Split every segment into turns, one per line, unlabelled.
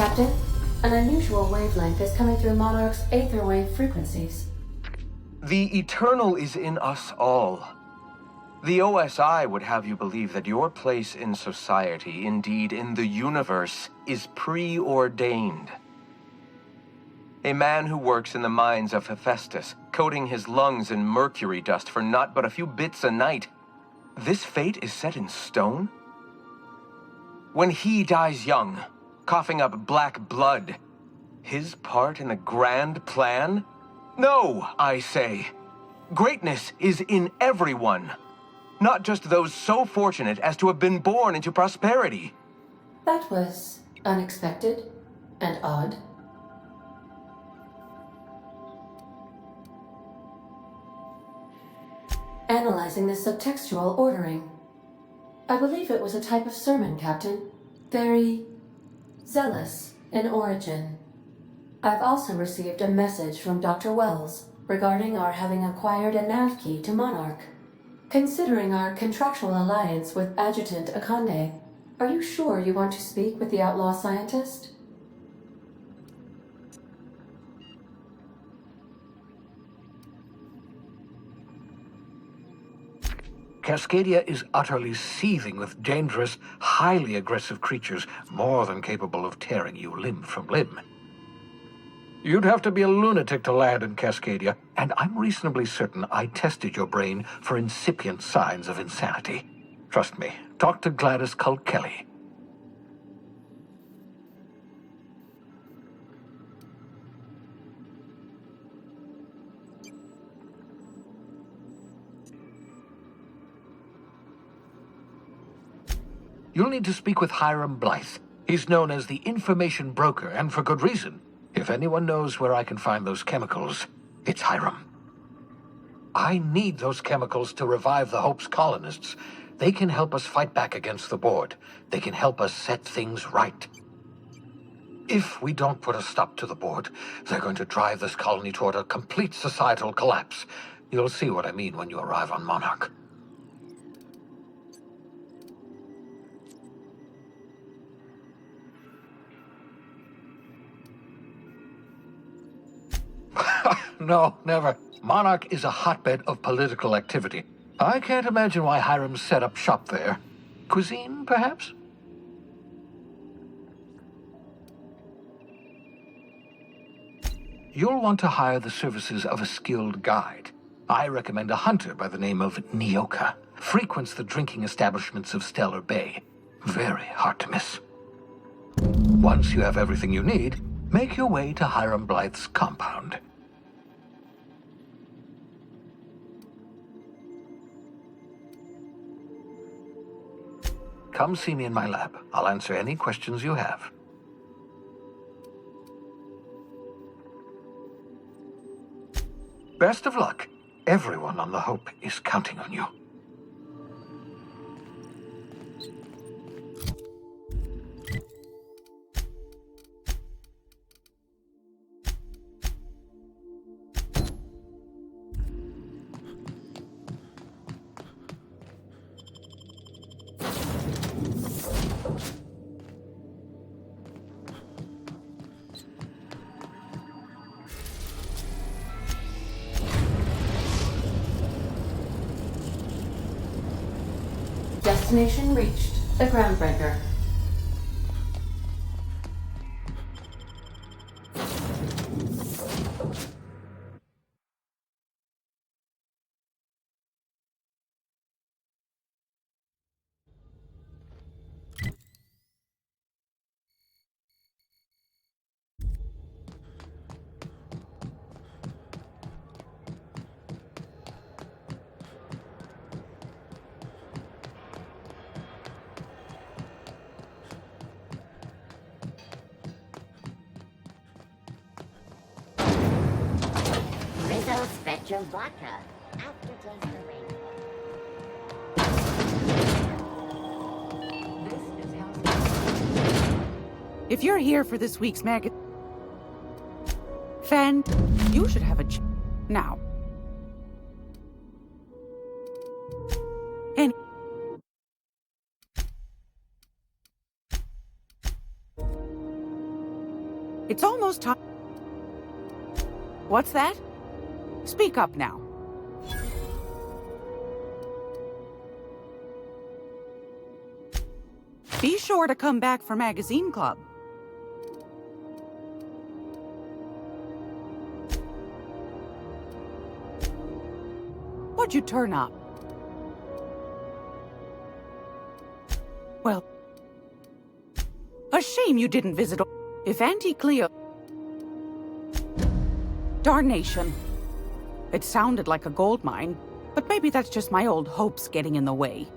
Captain, an unusual wavelength is coming through Monarch's aether wave frequencies.
The eternal is in us all. The OSI would have you believe that your place in society, indeed in the universe, is preordained. A man who works in the mines of Hephaestus, coating his lungs in mercury dust for not but a few bits a night. This fate is set in stone? When he dies young, coughing up black blood, his part in the grand plan? No, I say. Greatness is in everyone. Not just those so fortunate as to have been born into prosperity.
That was unexpected and odd. Analyzing the subtextual ordering. I believe it was a type of sermon, Captain. Very zealous in origin. I've also received a message from Dr. Wells regarding our having acquired a nav key to Monarch. Considering our contractual alliance with Adjutant Akande, are you sure you want to speak with the outlaw scientist?
Cascadia is utterly seething with dangerous, highly aggressive creatures, more than capable of tearing you limb from limb. You'd have to be a lunatic to land in Cascadia, and I'm reasonably certain I tested your brain for incipient signs of insanity. Trust me, talk to Gladys Culkelly. You'll need to speak with Hiram Blythe. He's known as the information broker, and for good reason. If anyone knows where I can find those chemicals, it's Hiram. I need those chemicals to revive the Hope's colonists. They can help us fight back against the Board. They can help us set things right. If we don't put a stop to the Board, they're going to drive this colony toward a complete societal collapse. You'll see what I mean when you arrive on Monarch. No, never. Monarch is a hotbed of political activity. I can't imagine why Hiram set up shop there. Cuisine, perhaps? You'll want to hire the services of a skilled guide. I recommend a hunter by the name of Nyoka. Frequents the drinking establishments of Stellar Bay. Very hard to miss. Once you have everything you need, make your way to Hiram Blythe's compound. Come see me in my lab. I'll answer any questions you have. Best of luck. Everyone on the Hope is counting on you.
Destination reached. The Groundbreaker.
Spectrum Vodka. Aftertaste the rainbow.
If you're here for this week's magazine, fan, you should have a now. And It's almost time. What's that? Speak up now. Be sure to come back for Magazine Club. What'd you turn up? Well, a shame you didn't visit. If Auntie Cleo... Darnation. It sounded like a gold mine, but maybe that's just my old hopes getting in the way.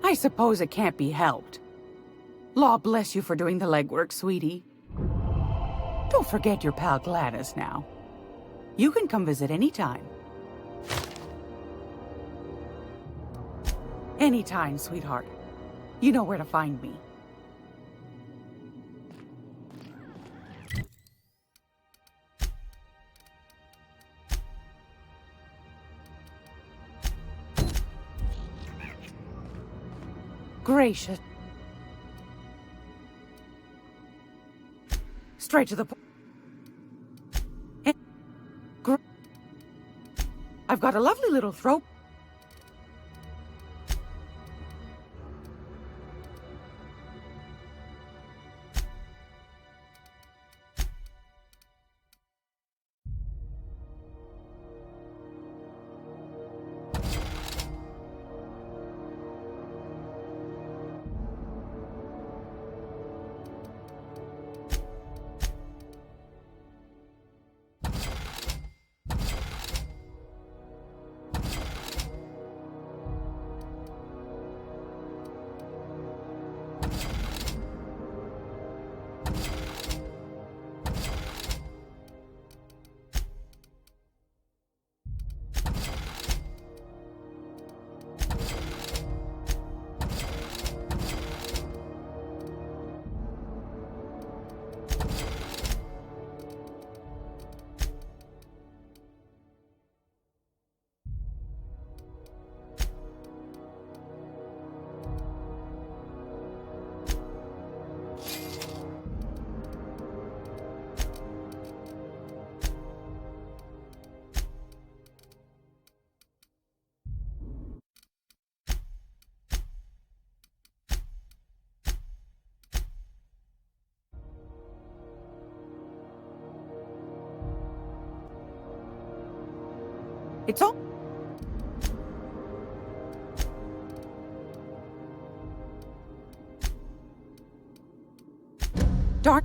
I suppose it can't be helped. Law bless you for doing the legwork, sweetie. Don't forget your pal Gladys now. You can come visit anytime. Anytime, sweetheart. You know where to find me. Gracious. Straight to the point. I've got a lovely little throat. It's all... Darn...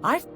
I've...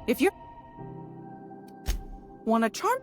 If you want a charm...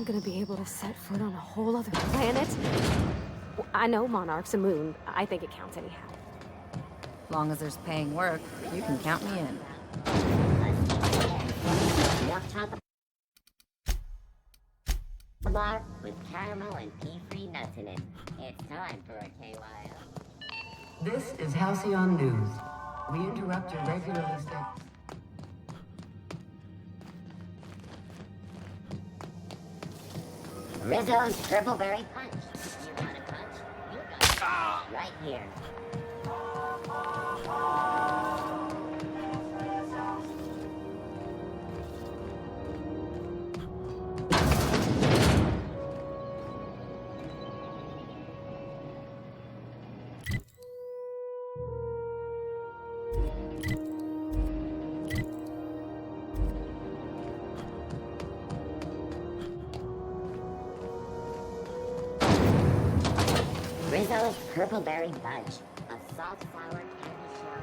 I'm gonna be able to set foot on a whole other planet? Well, I know Monarch's a moon. I think it counts anyhow.
Long as there's paying work, you can count me in.
Bar with caramel and pea-free nuts in it. It's time for a KYO.
This is Halcyon News. We interrupt your regularly scheduled...
Rizzo's Purpleberry Punch. You want a punch? You got it. Right here. Rizzo's Purpleberry Bunch, a salt sour candy shell.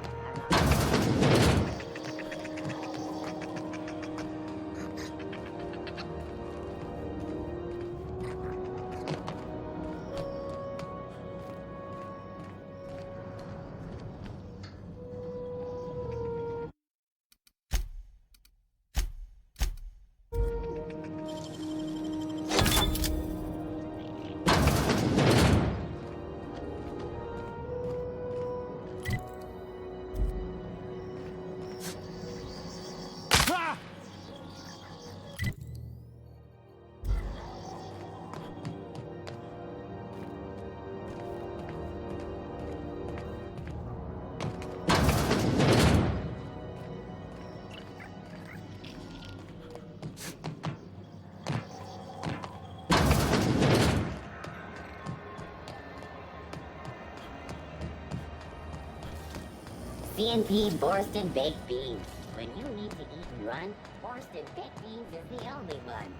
C&P Borston Baked Beans. When you need to eat and run, Borston Baked Beans is the only one.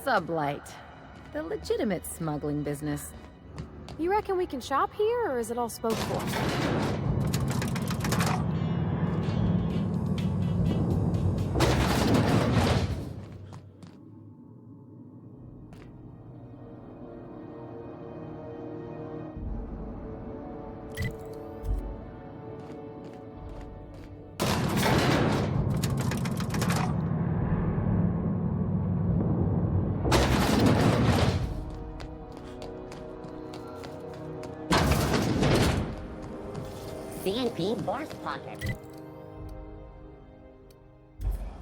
Sublight. The legitimate smuggling business.
You reckon we can shop here, or is it all spoke for?
C&P Borst Pocket.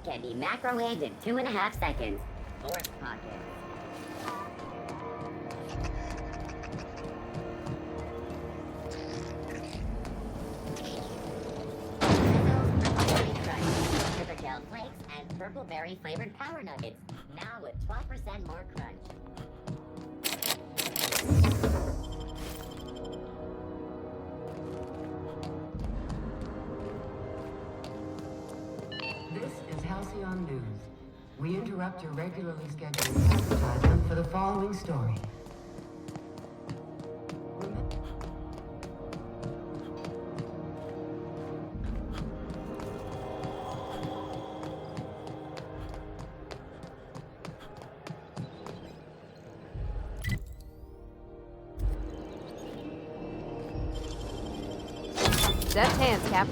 Can be microwaved in 2.5 seconds. Borst Pocket. Sugar gel flakes and purple berry flavored power nuggets. Now with 12% more crunch.
This is Halcyon News. We interrupt your regularly scheduled advertisement for the following story.
Deft hands, Cap.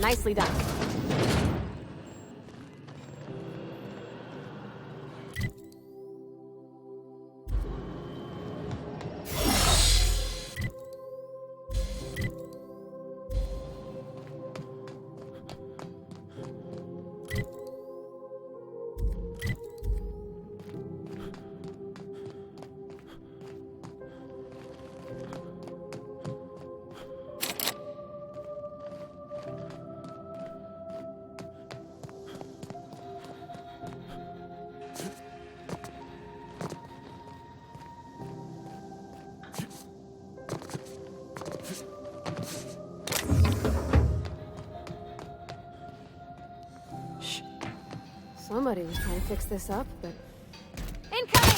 Nicely done. Somebody was trying to fix this up, but... Incoming!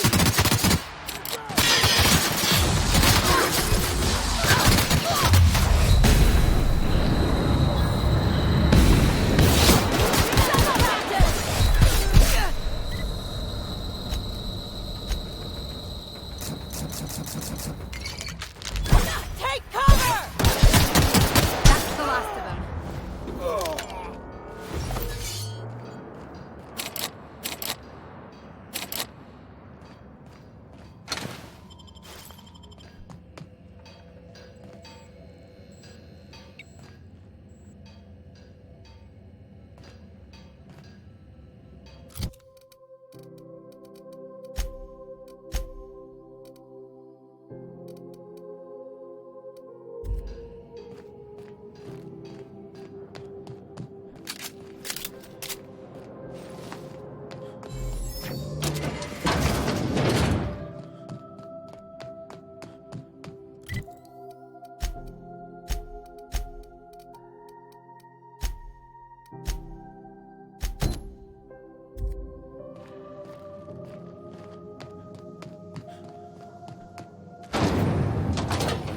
Take cover!
That's the last of them.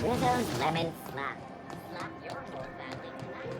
Rizzo's lemon slap. Slap your whole family tonight.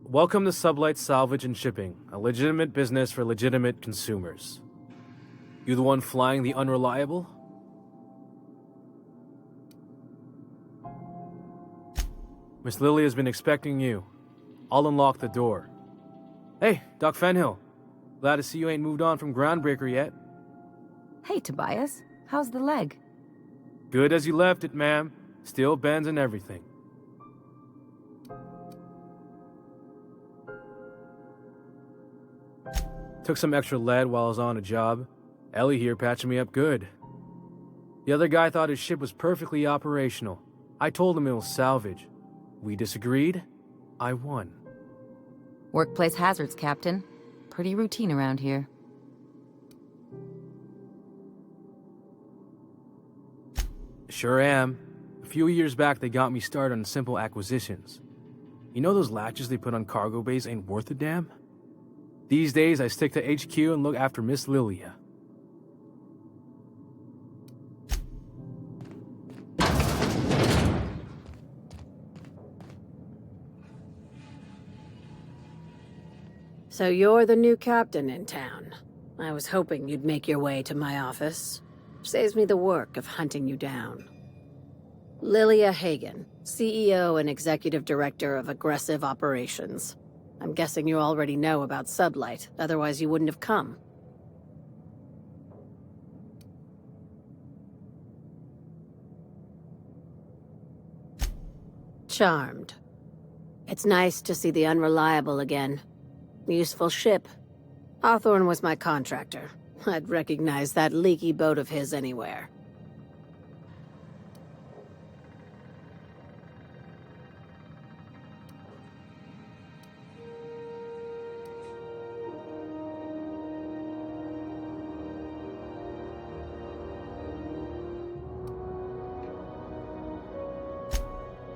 Welcome to Sublight Salvage and Shipping, a legitimate business for legitimate consumers. You the one flying the Unreliable? Miss Lily has been expecting you. I'll unlock the door. Hey, Doc Fenhill. Glad to see you ain't moved on from Groundbreaker yet.
Hey, Tobias. How's the leg?
Good as you left it, ma'am. Still bends and everything. Took some extra lead while I was on a job. Ellie here patching me up good. The other guy thought his ship was perfectly operational. I told him it was salvage. We disagreed. I won.
Workplace hazards, Captain. Pretty routine around here.
Sure am. A few years back, they got me started on simple acquisitions. You know those latches they put on cargo bays ain't worth a damn? These days, I stick to HQ and look after Miss Lilia.
So you're the new captain in town. I was hoping you'd make your way to my office. Saves me the work of hunting you down. Lilia Hagen, CEO and Executive Director of Aggressive Operations. I'm guessing you already know about Sublight, otherwise you wouldn't have come. Charmed. It's nice to see the Unreliable again. Useful ship. Hawthorne was my contractor. I'd recognize that leaky boat of his anywhere.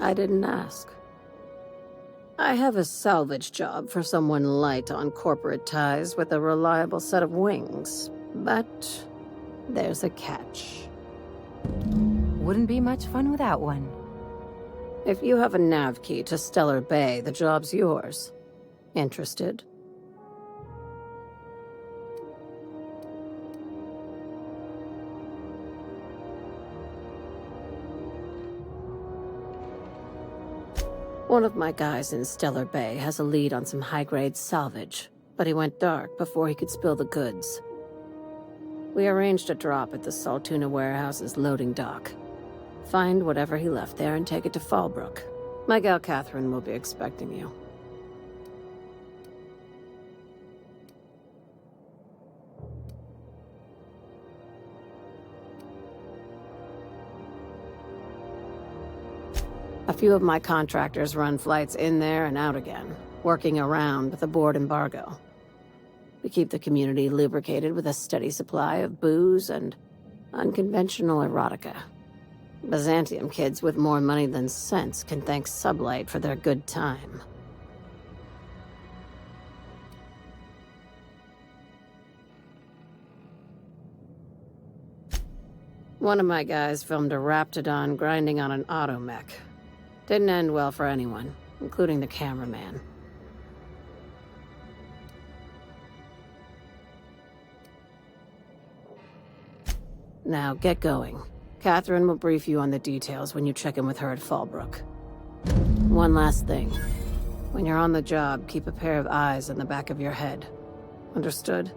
I didn't ask. I have a salvage job for someone light on corporate ties with a reliable set of wings. But there's a catch.
Wouldn't be much fun without one.
If you have a nav key to Stellar Bay, the job's yours. Interested? One of my guys in Stellar Bay has a lead on some high-grade salvage, but he went dark before he could spill the goods. We arranged a drop at the Saltuna warehouse's loading dock. Find whatever he left there and take it to Fallbrook. My gal Catherine will be expecting you. Few of my contractors run flights in there and out again, working around the board embargo. We keep the community lubricated with a steady supply of booze and unconventional erotica. Byzantium kids with more money than sense can thank Sublight for their good time. One of my guys filmed a Raptidon grinding on an automech. Didn't end well for anyone, including the cameraman. Now, get going. Catherine will brief you on the details when you check in with her at Fallbrook. One last thing. When you're on the job, keep a pair of eyes in the back of your head. Understood?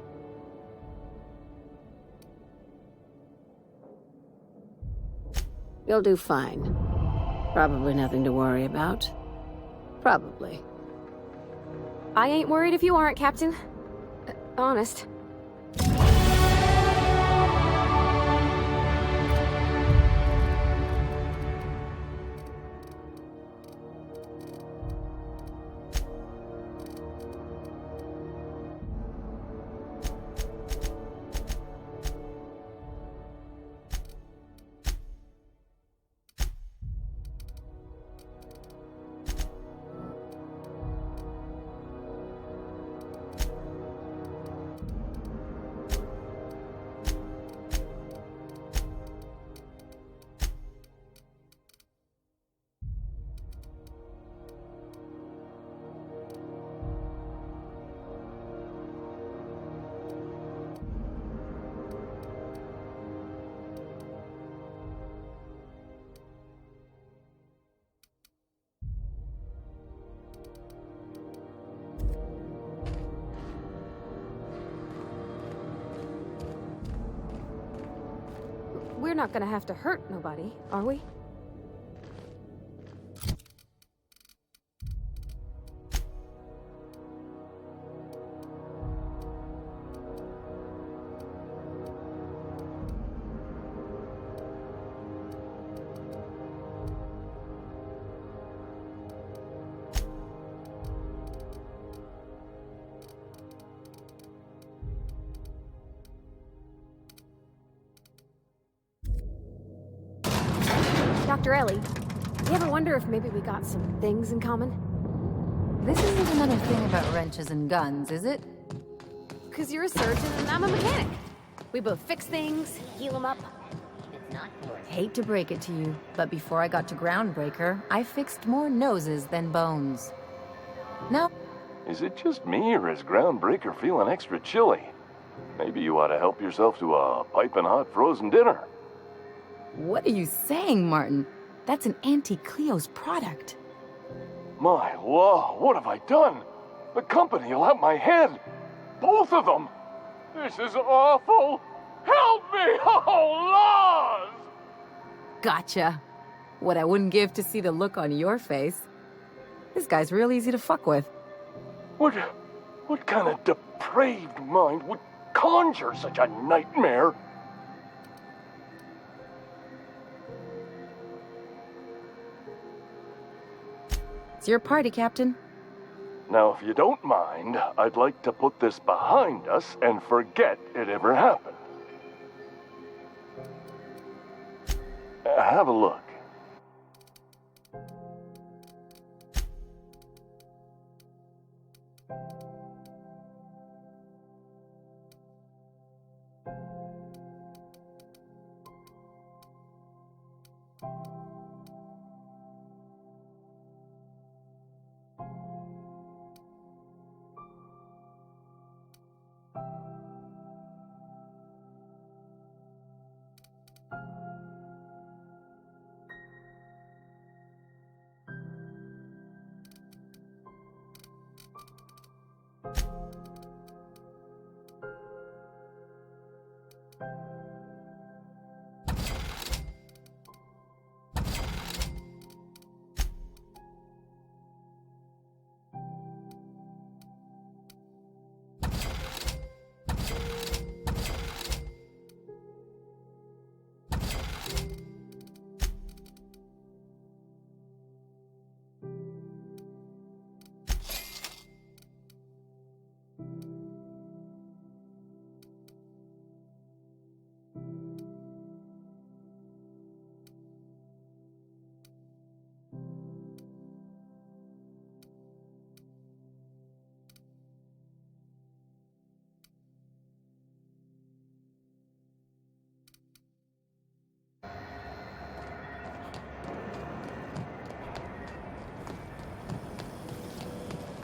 You'll do fine. Probably nothing to worry about. Probably.
I ain't worried if you aren't, Captain. Honest. We're not gonna have to hurt nobody, are we? Dr. Ellie, you ever wonder if maybe we got some things in common?
This isn't another thing about wrenches and guns, is it?
'Cause you're a surgeon and I'm a mechanic. We both fix things, heal them up.
It's not yours.
Hate to break it to you, but before I got to Groundbreaker, I fixed more noses than bones. Now,
Is it just me, or is Groundbreaker feeling extra chilly? Maybe you ought to help yourself to a piping hot frozen dinner.
what are you saying, Martin? That's an Auntie Cleo's product.
My law, what have I done? The company will have my head. Both of them. This is awful. Help me! Oh, laws!
Gotcha. What I wouldn't give to see the look on your face. This guy's real easy to fuck with.
What kind of depraved mind would conjure such a nightmare?
It's your party, Captain.
Now, if you don't mind, I'd like to put this behind us and forget it ever happened. Have a look.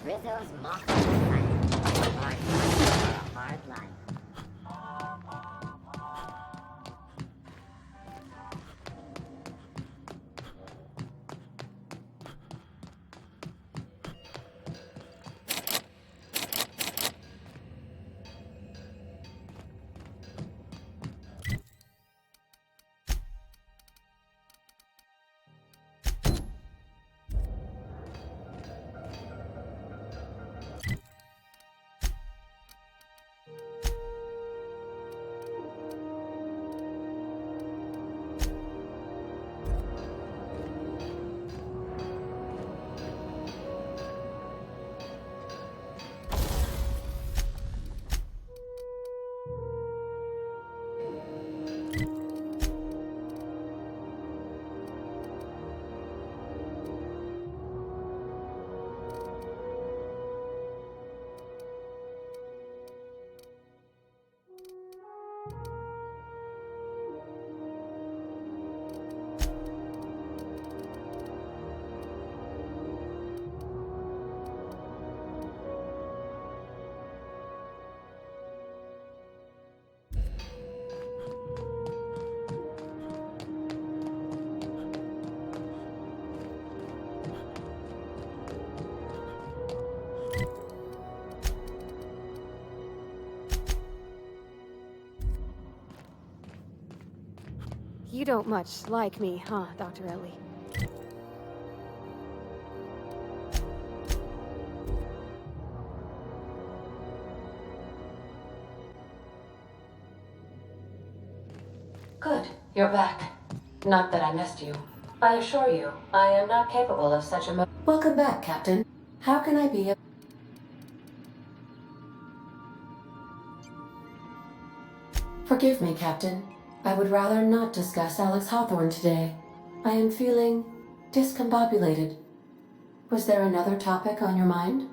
Rizzo's mock hard for a hard life.
You don't much like me, huh, Dr. Ellie?
Good, you're back. Not that I missed you. I assure you, I am not capable of such a Welcome back, Captain. How can I be of... Forgive me, Captain. I would rather not discuss Alex Hawthorne today. I am feeling discombobulated. Was there another topic on your mind?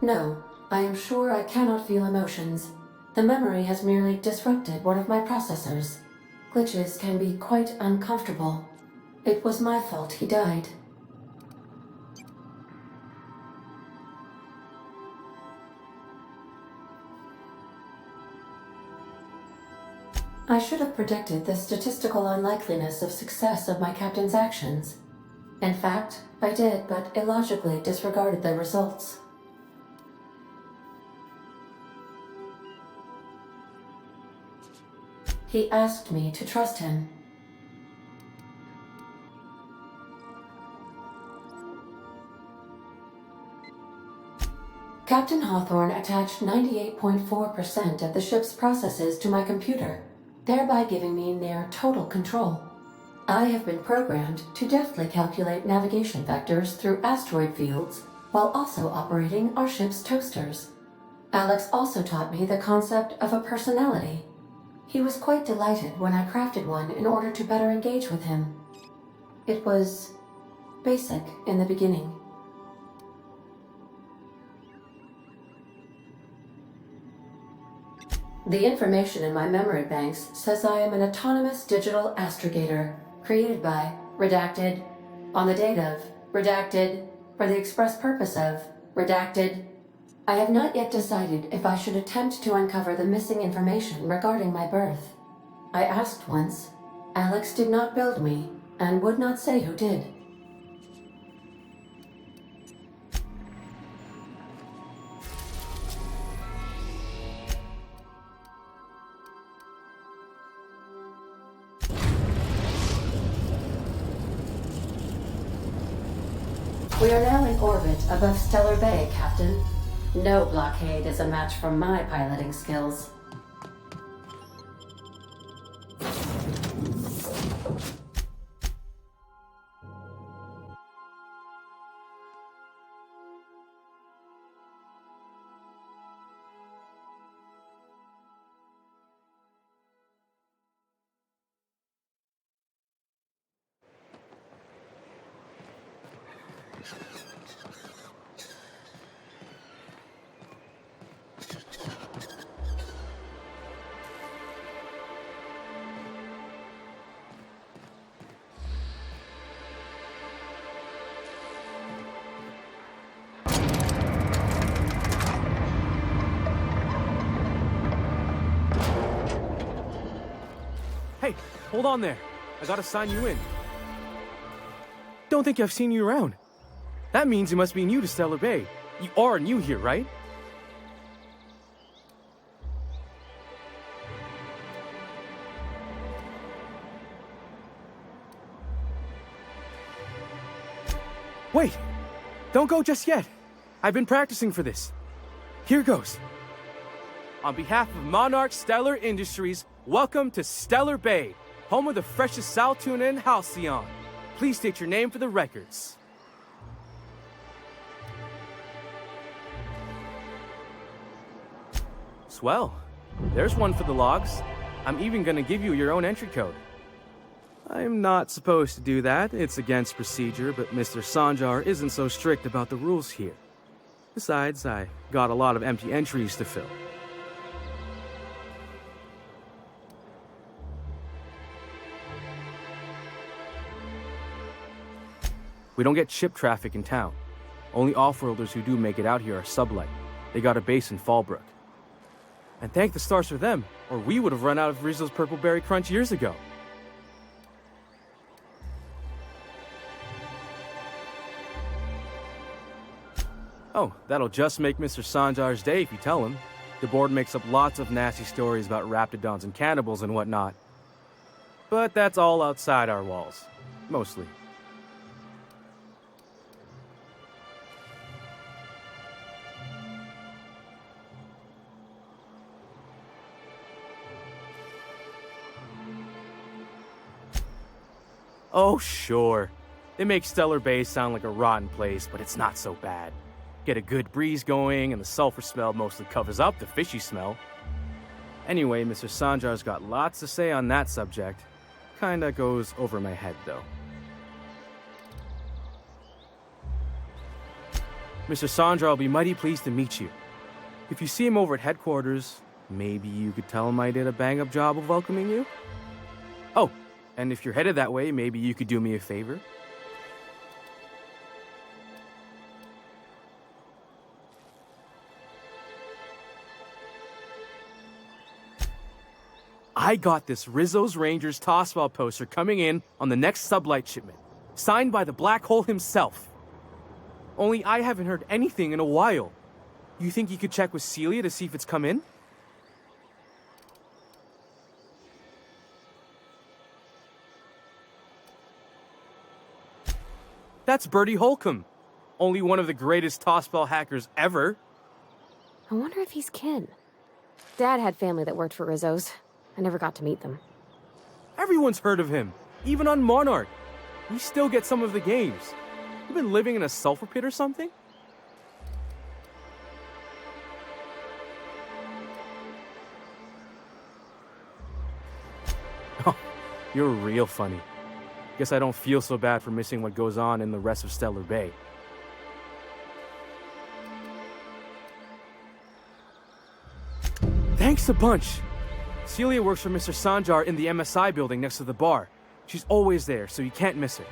No, I am sure I cannot feel emotions. The memory has merely disrupted one of my processors. Glitches can be quite uncomfortable. It was my fault he died. I should have predicted the statistical unlikeliness of success of my captain's actions. In fact, I did, but illogically disregarded the results. He asked me to trust him. Captain Hawthorne attached 98.4% of the ship's processes to my computer, thereby giving me near total control. I have been programmed to deftly calculate navigation vectors through asteroid fields while also operating our ship's toasters. Alex also taught me the concept of a personality. He was quite delighted when I crafted one in order to better engage with him. It was basic in the beginning. The information in my memory banks says I am an autonomous digital astrogator, created by, redacted, on the date of, redacted, for the express purpose of, redacted. I have not yet decided if I should attempt to uncover the missing information regarding my birth. I asked once. Alex did not build me, and would not say who did. We are now in orbit above Stellar Bay, Captain. No blockade is a match for my piloting skills.
Hey, hold on there. I gotta sign you in. Don't think I've seen you around. That means you must be new to Stellar Bay. You are new here, right? Wait! Don't go just yet. I've been practicing for this. Here goes. On behalf of Monarch Stellar Industries, welcome to Stellar Bay, home of the freshest sal tuna in Halcyon. Please state your name for the records. Swell. There's one for the logs. I'm even gonna give you your own entry code. I'm not supposed to do that. It's against procedure, but Mr. Sanjar isn't so strict about the rules here. Besides, I got a lot of empty entries to fill. We don't get ship traffic in town. Only off-worlders who do make it out here are sublight. They got a base in Fallbrook. And thank the stars for them, or we would have run out of Rizzo's Purple Berry Crunch years ago. Oh, that'll just make Mr. Sanjar's day if you tell him. The board makes up lots of nasty stories about raptidons and cannibals and whatnot. But that's all outside our walls. Mostly. Oh, sure. They make Stellar Bay sound like a rotten place, but it's not so bad. Get a good breeze going, and the sulfur smell mostly covers up the fishy smell. Anyway, Mr. Sanjar's got lots to say on that subject. Kinda goes over my head, though. Mr. Sanjar will be mighty pleased to meet you. If you see him over at headquarters, maybe you could tell him I did a bang-up job of welcoming you? Oh, and if you're headed that way, maybe you could do me a favor? I got this Rizzo's Rangers tossball poster coming in on the next sublight shipment, signed by the Black Hole himself. Only I haven't heard anything in a while. You think you could check with Celia to see if it's come in? That's Bertie Holcomb, only one of the greatest tossball hackers ever.
I wonder if he's kin. Dad had family that worked for Rizzo's. I never got to meet them.
Everyone's heard of him, even on Monarch. We still get some of the games. You been living in a sulfur pit or something? Oh, you're real funny. Guess I don't feel so bad for missing what goes on in the rest of Stellar Bay. Thanks a bunch. Celia works for Mr. Sanjar in the MSI building next to the bar. She's always there, so you can't miss her.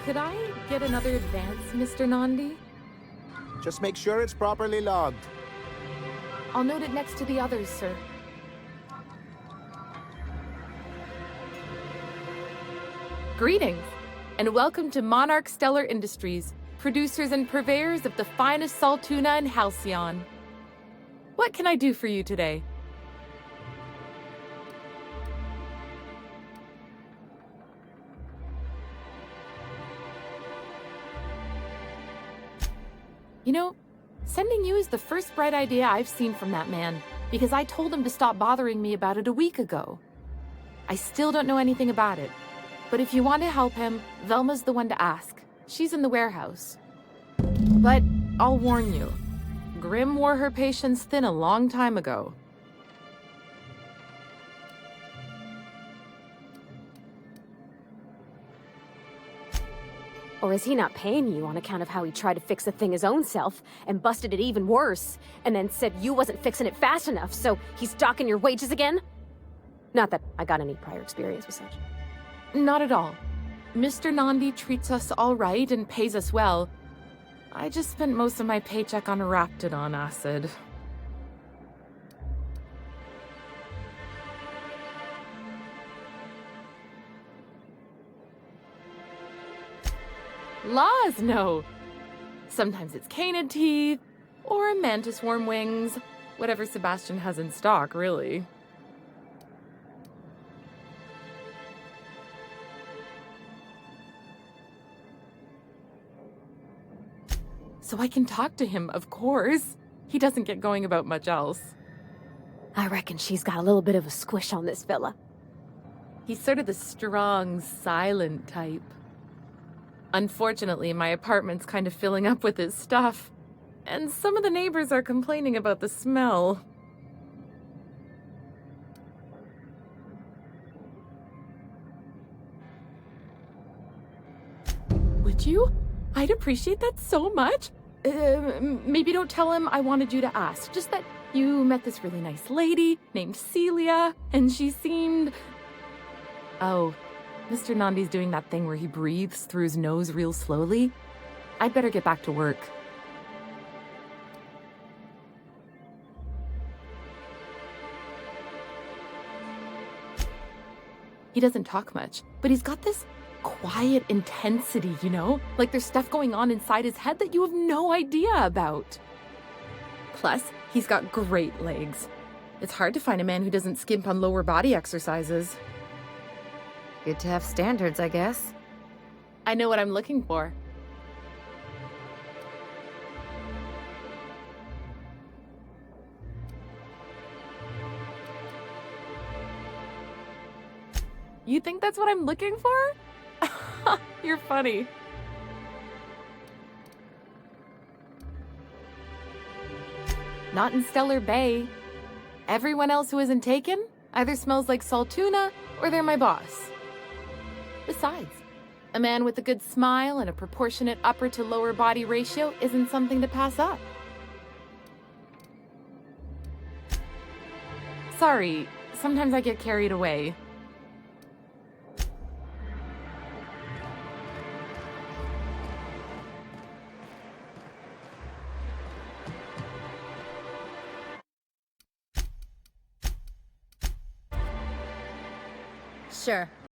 Could I get another advance, Mr. Nandi?
Just make sure it's properly logged.
I'll note it next to the others, sir. Greetings, and welcome to Monarch Stellar Industries, producers and purveyors of the finest salt tuna in Halcyon. What can I do for you today? You know, sending you is the first bright idea I've seen from that man, because I told him to stop bothering me about it a week ago. I still don't know anything about it, but if you want to help him, Velma's the one to ask. She's in the warehouse. But I'll warn you, Grim wore her patience thin a long time ago.
Or is he not paying you on account of how he tried to fix the thing his own self and busted it even worse, and then said you wasn't fixing it fast enough, so he's docking your wages again? Not that I got any prior experience with such.
Not at all. Mr. Nandi treats us all right and pays us well. I just spent most of my paycheck on Raptidon acid. Laws, no. Sometimes it's canid teeth, or a mantis worm wings. Whatever Sebastian has in stock, really. So I can talk to him, of course. He doesn't get going about much else.
I reckon she's got a little bit of a squish on this fella.
He's sort of the strong, silent type. Unfortunately, my apartment's kind of filling up with his stuff, and some of the neighbors are complaining about the smell. Would you? I'd appreciate that so much. Maybe don't tell him I wanted you to ask, just that you met this really nice lady named Celia, and she seemed... Oh, Mr. Nandi's doing that thing where he breathes through his nose real slowly. I'd better get back to work. He doesn't talk much, but he's got this quiet intensity, you know? Like there's stuff going on inside his head that you have no idea about. Plus, he's got great legs. It's hard to find a man who doesn't skimp on lower body exercises.
Good to have standards, I guess.
I know what I'm looking for. You think that's what I'm looking for? You're funny. Not in Stellar Bay. Everyone else who isn't taken either smells like salt tuna or they're my boss. Besides, a man with a good smile and a proportionate upper to lower body ratio isn't something to pass up. Sorry, sometimes I get carried away.
Sure,